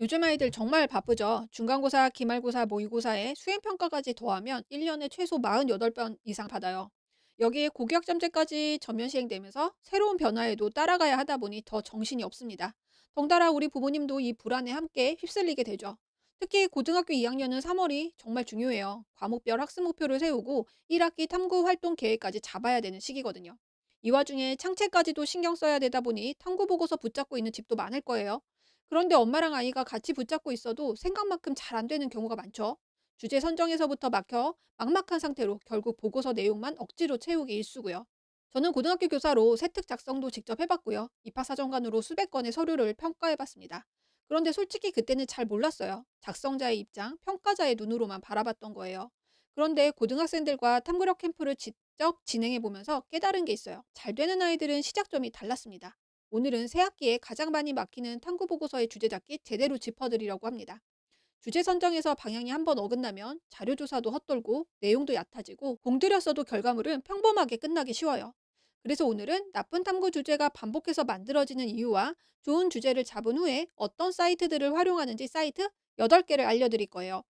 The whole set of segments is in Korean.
요즘 아이들 정말 바쁘죠. 중간고사, 기말고사, 모의고사에 수행평가까지 더하면 1년에 최소 48번 이상 받아요. 여기에 고교학점제까지 전면 시행되면서 새로운 변화에도 따라가야 하다 보니 더 정신이 없습니다. 덩달아 우리 부모님도 이 불안에 함께 휩쓸리게 되죠. 특히 고등학교 2학년은 3월이 정말 중요해요. 과목별 학습 목표를 세우고 1학기 탐구 활동 계획까지 잡아야 되는 시기거든요. 이 와중에 창체까지도 신경 써야 되다 보니 탐구 보고서 붙잡고 있는 집도 많을 거예요. 그런데 엄마랑 아이가 같이 붙잡고 있어도 생각만큼 잘 안 되는 경우가 많죠. 주제 선정에서부터 막혀 막막한 상태로 결국 보고서 내용만 억지로 채우기 일쑤고요. 저는 고등학교 교사로 세특 작성도 직접 해봤고요. 입학사정관으로 수백 건의 서류를 평가해봤습니다. 그런데 솔직히 그때는 잘 몰랐어요. 작성자의 입장, 평가자의 눈으로만 바라봤던 거예요. 그런데 고등학생들과 탐구력 캠프를 직접 진행해보면서 깨달은 게 있어요. 잘 되는 아이들은 시작점이 달랐습니다. 오늘은 새 학기에 가장 많이 막히는 탐구 보고서의 주제 잡기 제대로 짚어드리려고 합니다. 주제 선정에서 방향이 한번 어긋나면 자료 조사도 헛돌고 내용도 얕아지고 공들여 써도 결과물은 평범하게 끝나기 쉬워요. 그래서 오늘은 나쁜 탐구 주제가 반복해서 만들어지는 이유와 좋은 주제를 잡은 후에 어떤 사이트들을 활용하는지 사이트 8개를 알려드릴 거예요.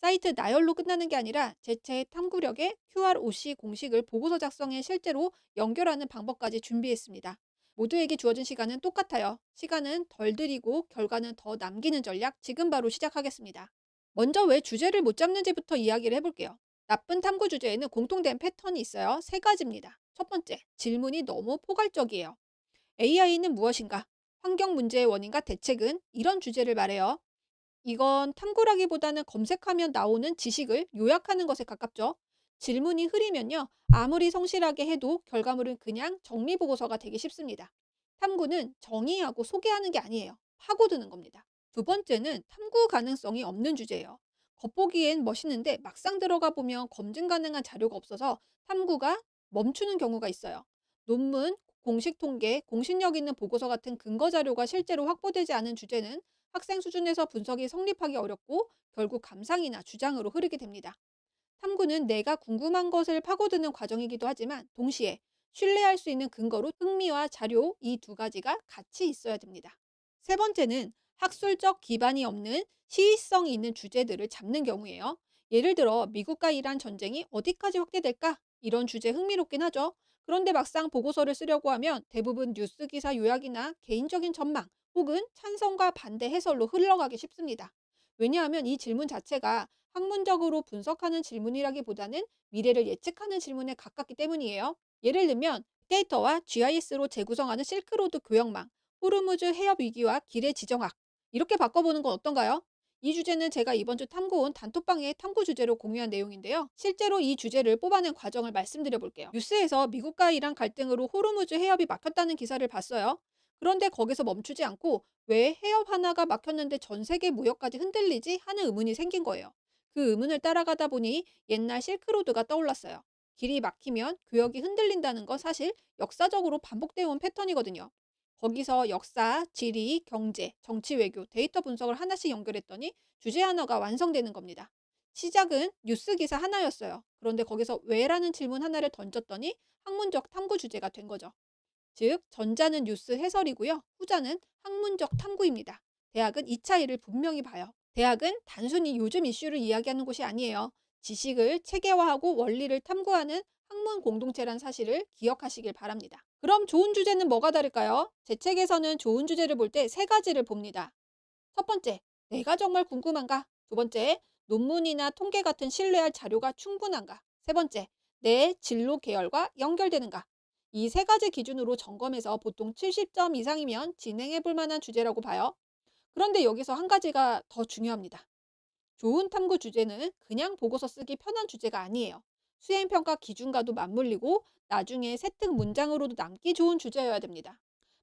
사이트 나열로 끝나는 게 아니라 제체 탐구력의 QROC 공식을 보고서 작성에 실제로 연결하는 방법까지 준비했습니다. 모두에게 주어진 시간은 똑같아요. 시간은 덜 들이고 결과는 더 남기는 전략 지금 바로 시작하겠습니다. 먼저 왜 주제를 못 잡는지부터 이야기를 해볼게요. 나쁜 탐구 주제에는 공통된 패턴이 있어요. 세 가지입니다. 첫 번째, 질문이 너무 포괄적이에요. AI는 무엇인가? 환경 문제의 원인과 대책은? 이런 주제를 말해요. 이건 탐구라기보다는 검색하면 나오는 지식을 요약하는 것에 가깝죠. 질문이 흐리면요. 아무리 성실하게 해도 결과물은 그냥 정리보고서가 되기 쉽습니다. 탐구는 정의하고 소개하는 게 아니에요. 파고드는 겁니다. 두 번째는 탐구 가능성이 없는 주제예요. 겉보기엔 멋있는데 막상 들어가 보면 검증 가능한 자료가 없어서 탐구가 멈추는 경우가 있어요. 논문, 공식 통계, 공신력 있는 보고서 같은 근거 자료가 실제로 확보되지 않은 주제는 학생 수준에서 분석이 성립하기 어렵고 결국 감상이나 주장으로 흐르게 됩니다. 탐구는 내가 궁금한 것을 파고드는 과정이기도 하지만 동시에 신뢰할 수 있는 근거로 흥미와 자료 이 두 가지가 같이 있어야 됩니다. 세 번째는 학술적 기반이 없는 시의성이 있는 주제들을 잡는 경우예요. 예를 들어 미국과 이란 전쟁이 어디까지 확대될까? 이런 주제 흥미롭긴 하죠. 그런데 막상 보고서를 쓰려고 하면 대부분 뉴스 기사 요약이나 개인적인 전망 혹은 찬성과 반대 해설로 흘러가기 쉽습니다. 왜냐하면 이 질문 자체가 학문적으로 분석하는 질문이라기보다는 미래를 예측하는 질문에 가깝기 때문이에요. 예를 들면 데이터와 GIS로 재구성하는 실크로드 교역망, 호르무즈 해협 위기와 길의 지정학 이렇게 바꿔보는 건 어떤가요? 이 주제는 제가 이번 주 탐구온 단톡방의 탐구 주제로 공유한 내용인데요. 실제로 이 주제를 뽑아낸 과정을 말씀드려 볼게요. 뉴스에서 미국과 이란 갈등으로 호르무즈 해협이 막혔다는 기사를 봤어요. 그런데 거기서 멈추지 않고 왜 해협 하나가 막혔는데 전 세계 무역까지 흔들리지 하는 의문이 생긴 거예요. 그 의문을 따라가다 보니 옛날 실크로드가 떠올랐어요. 길이 막히면 교역이 흔들린다는 건 사실 역사적으로 반복되어 온 패턴이거든요. 거기서 역사, 지리, 경제, 정치 외교, 데이터 분석을 하나씩 연결했더니 주제 하나가 완성되는 겁니다. 시작은 뉴스 기사 하나였어요. 그런데 거기서 왜라는 질문 하나를 던졌더니 학문적 탐구 주제가 된 거죠. 즉, 전자는 뉴스 해설이고요. 후자는 학문적 탐구입니다. 대학은 이 차이를 분명히 봐요. 대학은 단순히 요즘 이슈를 이야기하는 곳이 아니에요. 지식을 체계화하고 원리를 탐구하는 학문 공동체란 사실을 기억하시길 바랍니다. 그럼 좋은 주제는 뭐가 다를까요? 제 책에서는 좋은 주제를 볼 때 세 가지를 봅니다. 첫 번째, 내가 정말 궁금한가? 두 번째, 논문이나 통계 같은 신뢰할 자료가 충분한가? 세 번째, 내 진로 계열과 연결되는가? 이 세 가지 기준으로 점검해서 보통 70점 이상이면 진행해 볼 만한 주제라고 봐요. 그런데 여기서 한 가지가 더 중요합니다. 좋은 탐구 주제는 그냥 보고서 쓰기 편한 주제가 아니에요. 수행평가 기준과도 맞물리고 나중에 세특 문장으로도 남기 좋은 주제여야 됩니다.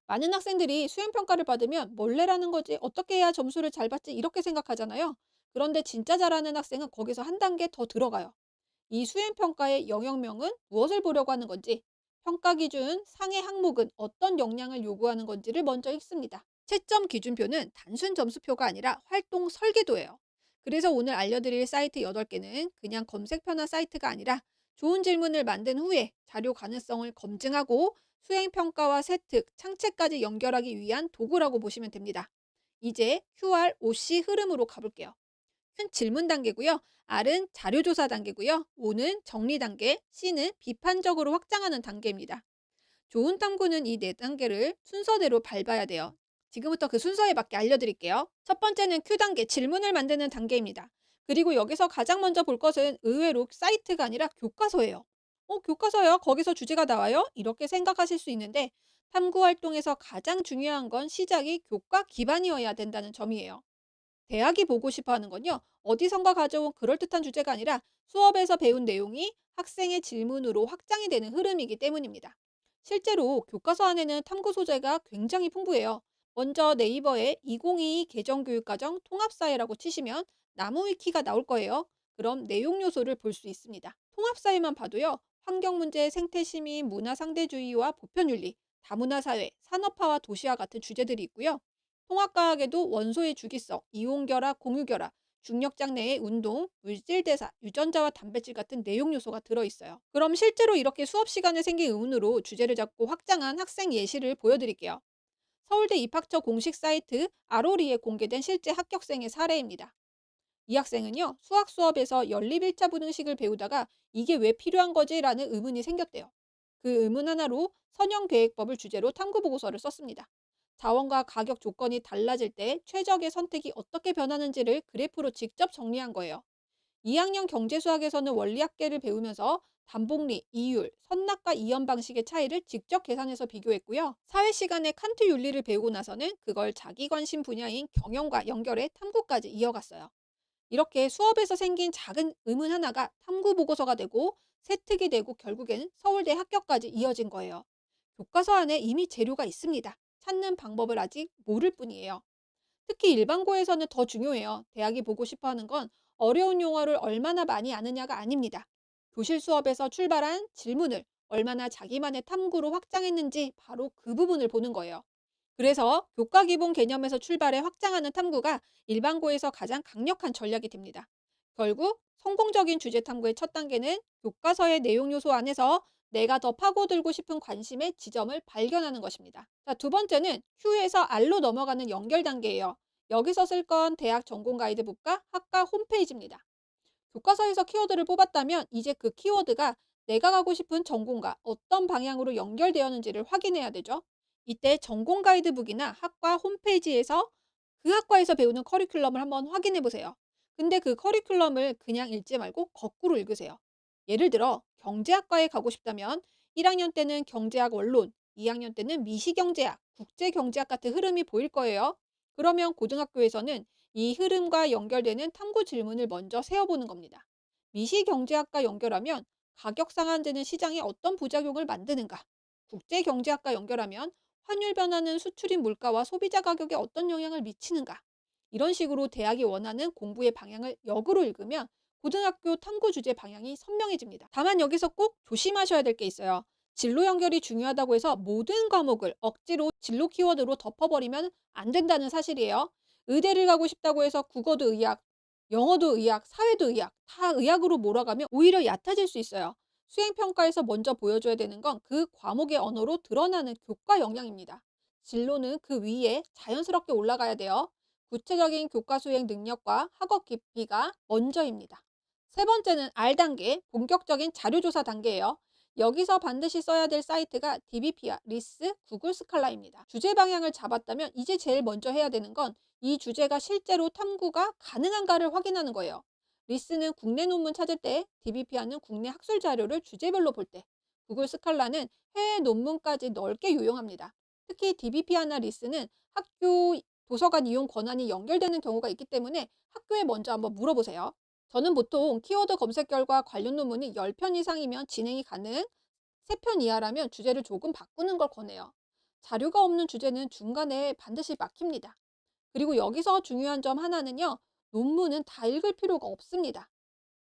많은 학생들이 수행평가를 받으면 뭘래라는 거지, 어떻게 해야 점수를 잘 받지, 이렇게 생각하잖아요. 그런데 진짜 잘하는 학생은 거기서 한 단계 더 들어가요. 이 수행평가의 영역명은 무엇을 보려고 하는 건지, 평가 기준, 상해 항목은 어떤 역량을 요구하는 건지를 먼저 읽습니다. 채점 기준표는 단순 점수표가 아니라 활동 설계도예요. 그래서 오늘 알려드릴 사이트 8개는 그냥 검색표나 사이트가 아니라 좋은 질문을 만든 후에 자료 가능성을 검증하고 수행평가와 세특, 창체까지 연결하기 위한 도구라고 보시면 됩니다. 이제 QR, OC 흐름으로 가볼게요. Q는 질문 단계고요. R은 자료 조사 단계고요. O는 정리 단계, C는 비판적으로 확장하는 단계입니다. 좋은 탐구는 이 네 단계를 순서대로 밟아야 돼요. 지금부터 그 순서에 맞게 알려드릴게요. 첫 번째는 Q 단계, 질문을 만드는 단계입니다. 그리고 여기서 가장 먼저 볼 것은 의외로 사이트가 아니라 교과서예요. 교과서요? 거기서 주제가 나와요? 이렇게 생각하실 수 있는데 탐구 활동에서 가장 중요한 건 시작이 교과 기반이어야 된다는 점이에요. 대학이 보고 싶어 하는 건요, 어디선가 가져온 그럴듯한 주제가 아니라 수업에서 배운 내용이 학생의 질문으로 확장이 되는 흐름이기 때문입니다. 실제로 교과서 안에는 탐구 소재가 굉장히 풍부해요. 먼저 네이버에 2022 개정교육과정 통합사회라고 치시면 나무위키가 나올 거예요. 그럼 내용 요소를 볼 수 있습니다. 통합사회만 봐도요, 환경문제, 생태시민, 문화상대주의와 보편윤리, 다문화사회, 산업화와 도시화 같은 주제들이 있고요. 통합과학에도 원소의 주기성, 이온결합, 공유결합, 중력장 내의 운동, 물질대사, 유전자와 단백질 같은 내용 요소가 들어있어요. 그럼 실제로 이렇게 수업 시간에 생긴 의문으로 주제를 잡고 확장한 학생 예시를 보여드릴게요. 서울대 입학처 공식 사이트 아로리에 공개된 실제 합격생의 사례입니다. 이 학생은요, 수학 수업에서 연립 1차 분응식을 배우다가 이게 왜 필요한 거지? 라는 의문이 생겼대요. 그 의문 하나로 선형계획법을 주제로 탐구보고서를 썼습니다. 자원과 가격 조건이 달라질 때 최적의 선택이 어떻게 변하는지를 그래프로 직접 정리한 거예요. 2학년 경제수학에서는 원리학계를 배우면서 반복리, 이율, 선납과 이연 방식의 차이를 직접 계산해서 비교했고요. 사회 시간에 칸트 윤리를 배우고 나서는 그걸 자기 관심 분야인 경영과 연결해 탐구까지 이어갔어요. 이렇게 수업에서 생긴 작은 의문 하나가 탐구 보고서가 되고 세특이 되고 결국에는 서울대 합격까지 이어진 거예요. 교과서 안에 이미 재료가 있습니다. 찾는 방법을 아직 모를 뿐이에요. 특히 일반고에서는 더 중요해요. 대학이 보고 싶어 하는 건 어려운 용어를 얼마나 많이 아느냐가 아닙니다. 교실 수업에서 출발한 질문을 얼마나 자기만의 탐구로 확장했는지 바로 그 부분을 보는 거예요. 그래서 교과 기본 개념에서 출발해 확장하는 탐구가 일반고에서 가장 강력한 전략이 됩니다. 결국 성공적인 주제 탐구의 첫 단계는 교과서의 내용 요소 안에서 내가 더 파고들고 싶은 관심의 지점을 발견하는 것입니다. 자, 두 번째는 Q에서 R로 넘어가는 연결 단계예요. 여기서 쓸 건 대학 전공 가이드북과 학과 홈페이지입니다. 교과서에서 키워드를 뽑았다면 이제 그 키워드가 내가 가고 싶은 전공과 어떤 방향으로 연결되었는지를 확인해야 되죠. 이때 전공 가이드북이나 학과 홈페이지에서 그 학과에서 배우는 커리큘럼을 한번 확인해 보세요. 근데 그 커리큘럼을 그냥 읽지 말고 거꾸로 읽으세요. 예를 들어 경제학과에 가고 싶다면 1학년 때는 경제학 원론, 2학년 때는 미시경제학, 국제경제학 같은 흐름이 보일 거예요. 그러면 고등학교에서는 이 흐름과 연결되는 탐구 질문을 먼저 세워보는 겁니다. 미시경제학과 연결하면 가격 상한되는 시장에 어떤 부작용을 만드는가? 국제경제학과 연결하면 환율 변화는 수출인 물가와 소비자 가격에 어떤 영향을 미치는가? 이런 식으로 대학이 원하는 공부의 방향을 역으로 읽으면 고등학교 탐구 주제 방향이 선명해집니다. 다만 여기서 꼭 조심하셔야 될 게 있어요. 진로 연결이 중요하다고 해서 모든 과목을 억지로 진로 키워드로 덮어버리면 안 된다는 사실이에요. 의대를 가고 싶다고 해서 국어도 의학, 영어도 의학, 사회도 의학, 다 의학으로 몰아가면 오히려 얕아질 수 있어요. 수행평가에서 먼저 보여줘야 되는 건 그 과목의 언어로 드러나는 교과 역량입니다. 진로는 그 위에 자연스럽게 올라가야 돼요. 구체적인 교과 수행 능력과 학업 깊이가 먼저입니다. 세 번째는 R 단계, 본격적인 자료조사 단계예요. 여기서 반드시 써야 될 사이트가 DBP와 리스, 구글 스칼라입니다. 주제 방향을 잡았다면 이제 제일 먼저 해야 되는 건 이 주제가 실제로 탐구가 가능한가를 확인하는 거예요. 리스는 국내 논문 찾을 때, DBP와는 국내 학술 자료를 주제별로 볼 때, 구글 스칼라는 해외 논문까지 넓게 요용합니다. 특히 DBP나 리스는 학교 도서관 이용 권한이 연결되는 경우가 있기 때문에 학교에 먼저 한번 물어보세요. 저는 보통 키워드 검색 결과 관련 논문이 10편 이상이면 진행이 가능, 3편 이하라면 주제를 조금 바꾸는 걸 권해요. 자료가 없는 주제는 중간에 반드시 막힙니다. 그리고 여기서 중요한 점 하나는요, 논문은 다 읽을 필요가 없습니다.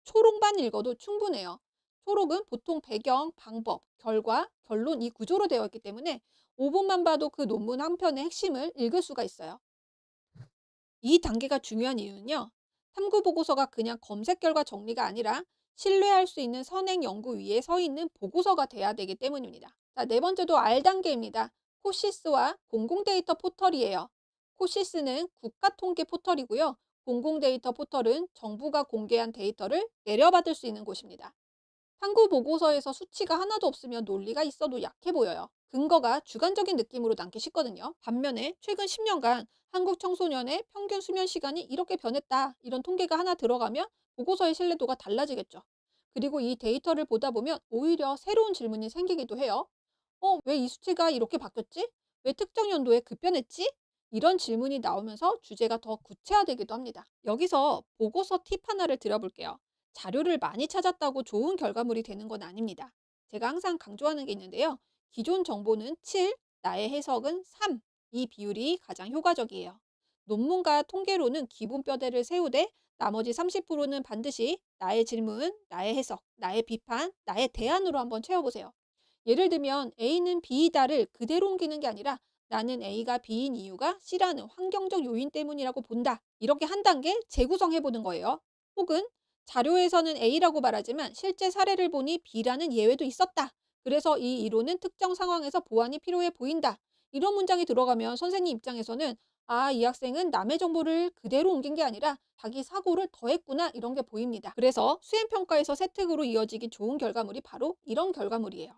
초록만 읽어도 충분해요. 초록은 보통 배경, 방법, 결과, 결론 이 구조로 되어 있기 때문에 5분만 봐도 그 논문 한 편의 핵심을 읽을 수가 있어요. 이 단계가 중요한 이유는요, 탐구 보고서가 그냥 검색 결과 정리가 아니라 신뢰할 수 있는 선행 연구 위에 서 있는 보고서가 돼야 되기 때문입니다. 자, 네 번째도 R 단계입니다. 코시스와 공공 데이터 포털이에요. 코시스는 국가 통계 포털이고요. 공공 데이터 포털은 정부가 공개한 데이터를 내려받을 수 있는 곳입니다. 탐구 보고서에서 수치가 하나도 없으면 논리가 있어도 약해 보여요. 근거가 주관적인 느낌으로 남기 쉽거든요. 반면에 최근 10년간 한국 청소년의 평균 수면 시간이 이렇게 변했다, 이런 통계가 하나 들어가면 보고서의 신뢰도가 달라지겠죠. 그리고 이 데이터를 보다 보면 오히려 새로운 질문이 생기기도 해요. 왜 이 수치가 이렇게 바뀌었지? 왜 특정 연도에 급변했지? 이런 질문이 나오면서 주제가 더 구체화되기도 합니다. 여기서 보고서 팁 하나를 드려볼게요. 자료를 많이 찾았다고 좋은 결과물이 되는 건 아닙니다. 제가 항상 강조하는 게 있는데요. 기존 정보는 7, 나의 해석은 3. 이 비율이 가장 효과적이에요. 논문과 통계로는 기본 뼈대를 세우되 나머지 30%는 반드시 나의 질문, 나의 해석, 나의 비판, 나의 대안으로 한번 채워보세요. 예를 들면 A는 B이다를 그대로 옮기는 게 아니라 나는 A가 B인 이유가 C라는 환경적 요인 때문이라고 본다. 이렇게 한 단계 재구성해 보는 거예요. 혹은 자료에서는 A라고 말하지만 실제 사례를 보니 B라는 예외도 있었다. 그래서 이 이론은 특정 상황에서 보완이 필요해 보인다. 이런 문장이 들어가면 선생님 입장에서는 아, 이 학생은 남의 정보를 그대로 옮긴 게 아니라 자기 사고를 더했구나, 이런 게 보입니다. 그래서 수행평가에서 세특으로 이어지기 좋은 결과물이 바로 이런 결과물이에요.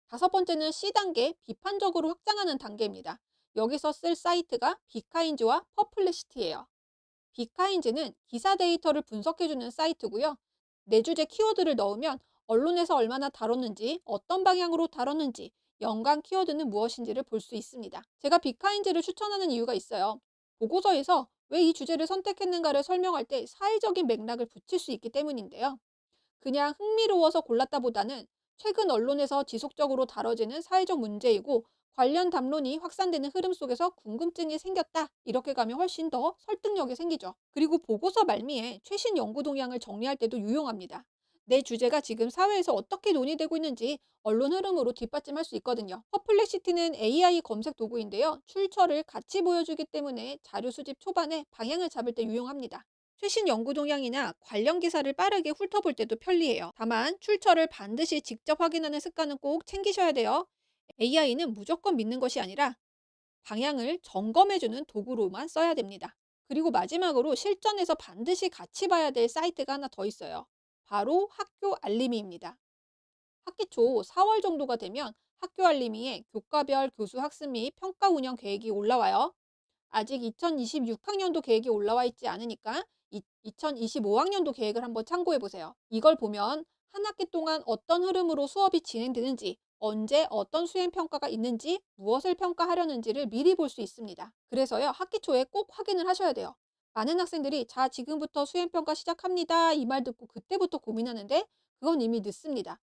다섯 번째는 C단계, 비판적으로 확장하는 단계입니다. 여기서 쓸 사이트가 비카인즈와 퍼플래시티예요. 비카인즈는 기사 데이터를 분석해주는 사이트고요. 내 주제 키워드를 넣으면 언론에서 얼마나 다뤘는지, 어떤 방향으로 다뤘는지, 연관 키워드는 무엇인지를 볼 수 있습니다. 제가 비카인즈를 추천하는 이유가 있어요. 보고서에서 왜 이 주제를 선택했는가를 설명할 때 사회적인 맥락을 붙일 수 있기 때문인데요. 그냥 흥미로워서 골랐다보다는 최근 언론에서 지속적으로 다뤄지는 사회적 문제이고 관련 담론이 확산되는 흐름 속에서 궁금증이 생겼다, 이렇게 가면 훨씬 더 설득력이 생기죠. 그리고 보고서 말미에 최신 연구 동향을 정리할 때도 유용합니다. 내 주제가 지금 사회에서 어떻게 논의되고 있는지 언론 흐름으로 뒷받침할 수 있거든요. 퍼플렉시티는 AI 검색 도구인데요. 출처를 같이 보여주기 때문에 자료 수집 초반에 방향을 잡을 때 유용합니다. 최신 연구 동향이나 관련 기사를 빠르게 훑어볼 때도 편리해요. 다만 출처를 반드시 직접 확인하는 습관은 꼭 챙기셔야 돼요. AI는 무조건 믿는 것이 아니라 방향을 점검해주는 도구로만 써야 됩니다. 그리고 마지막으로 실전에서 반드시 같이 봐야 될 사이트가 하나 더 있어요. 바로 학교 알림이입니다. 학기 초 4월 정도가 되면 학교 알림이에 교과별 교수 학습 및 평가 운영 계획이 올라와요. 아직 2026학년도 계획이 올라와 있지 않으니까 2025학년도 계획을 한번 참고해 보세요. 이걸 보면 한 학기 동안 어떤 흐름으로 수업이 진행되는지, 언제 어떤 수행평가가 있는지, 무엇을 평가하려는지를 미리 볼 수 있습니다. 그래서요, 학기 초에 꼭 확인을 하셔야 돼요. 많은 학생들이 자, 지금부터 수행평가 시작합니다, 이 말 듣고 그때부터 고민하는데 그건 이미 늦습니다.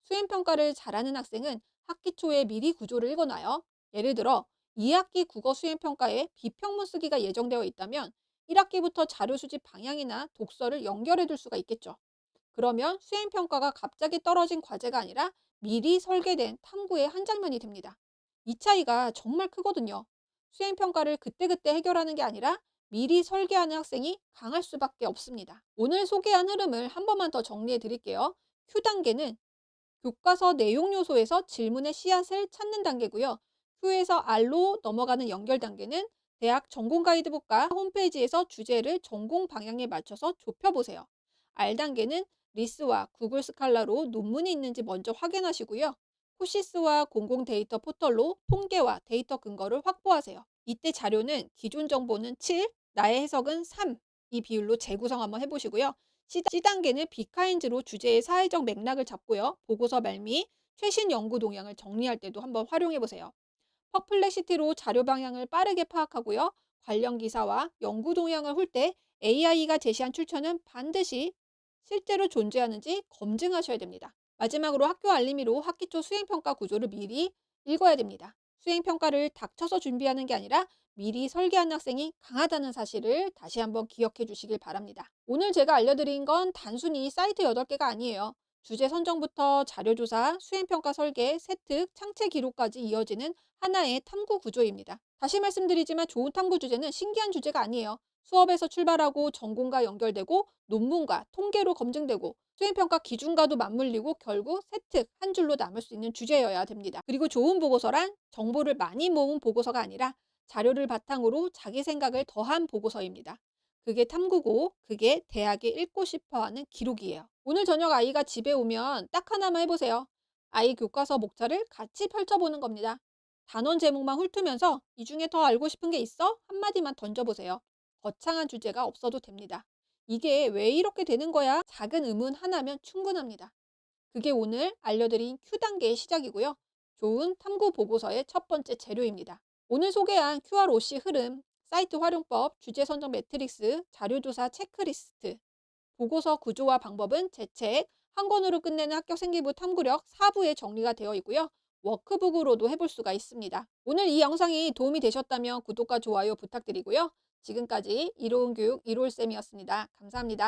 수행평가를 잘하는 학생은 학기 초에 미리 구조를 읽어놔요. 예를 들어 2학기 국어 수행평가에 비평문 쓰기가 예정되어 있다면 1학기부터 자료 수집 방향이나 독서를 연결해 둘 수가 있겠죠. 그러면 수행평가가 갑자기 떨어진 과제가 아니라 미리 설계된 탐구의 한 장면이 됩니다. 이 차이가 정말 크거든요. 수행평가를 그때그때 해결하는 게 아니라 미리 설계하는 학생이 강할 수밖에 없습니다. 오늘 소개한 흐름을 한 번만 더 정리해 드릴게요. Q단계는 교과서 내용 요소에서 질문의 씨앗을 찾는 단계고요. Q에서 R로 넘어가는 연결 단계는 대학 전공 가이드북과 홈페이지에서 주제를 전공 방향에 맞춰서 좁혀보세요. R 단계는 리스와 구글 스칼라로 논문이 있는지 먼저 확인하시고요. 코시스와 공공 데이터 포털로 통계와 데이터 근거를 확보하세요. 이때 자료는 기존 정보는 7, 나의 해석은 3, 이 비율로 재구성 한번 해보시고요. C단계는 비카인즈로 주제의 사회적 맥락을 잡고요. 보고서 말미, 최신 연구 동향을 정리할 때도 한번 활용해 보세요. 퍼플렉시티로 자료 방향을 빠르게 파악하고요. 관련 기사와 연구 동향을 훑 때 AI가 제시한 출처는 반드시 실제로 존재하는지 검증하셔야 됩니다. 마지막으로 학교 알림이로 학기 초 수행평가 구조를 미리 읽어야 됩니다. 수행평가를 닥쳐서 준비하는 게 아니라 미리 설계한 학생이 강하다는 사실을 다시 한번 기억해 주시길 바랍니다. 오늘 제가 알려드린 건 단순히 사이트 8개가 아니에요. 주제 선정부터 자료조사, 수행평가 설계, 세특, 창체 기록까지 이어지는 하나의 탐구 구조입니다. 다시 말씀드리지만 좋은 탐구 주제는 신기한 주제가 아니에요. 수업에서 출발하고 전공과 연결되고 논문과 통계로 검증되고 수행평가 기준과도 맞물리고 결국 세특 한 줄로 남을 수 있는 주제여야 됩니다. 그리고 좋은 보고서란 정보를 많이 모은 보고서가 아니라 자료를 바탕으로 자기 생각을 더한 보고서입니다. 그게 탐구고, 그게 대학에 읽고 싶어 하는 기록이에요. 오늘 저녁 아이가 집에 오면 딱 하나만 해보세요. 아이 교과서 목차를 같이 펼쳐보는 겁니다. 단원 제목만 훑으면서 이 중에 더 알고 싶은 게 있어? 한마디만 던져보세요. 거창한 주제가 없어도 됩니다. 이게 왜 이렇게 되는 거야? 작은 의문 하나면 충분합니다. 그게 오늘 알려드린 Q 단계의 시작이고요. 좋은 탐구 보고서의 첫 번째 재료입니다. 오늘 소개한 QROC 흐름, 사이트 활용법, 주제 선정 매트릭스, 자료조사 체크리스트, 보고서 구조와 방법은 제 책, 한 권으로 끝내는 합격 생기부 탐구력 4부에 정리가 되어 있고요. 워크북으로도 해볼 수가 있습니다. 오늘 이 영상이 도움이 되셨다면 구독과 좋아요 부탁드리고요. 지금까지 이로운 교육 이로울쌤이었습니다. 감사합니다.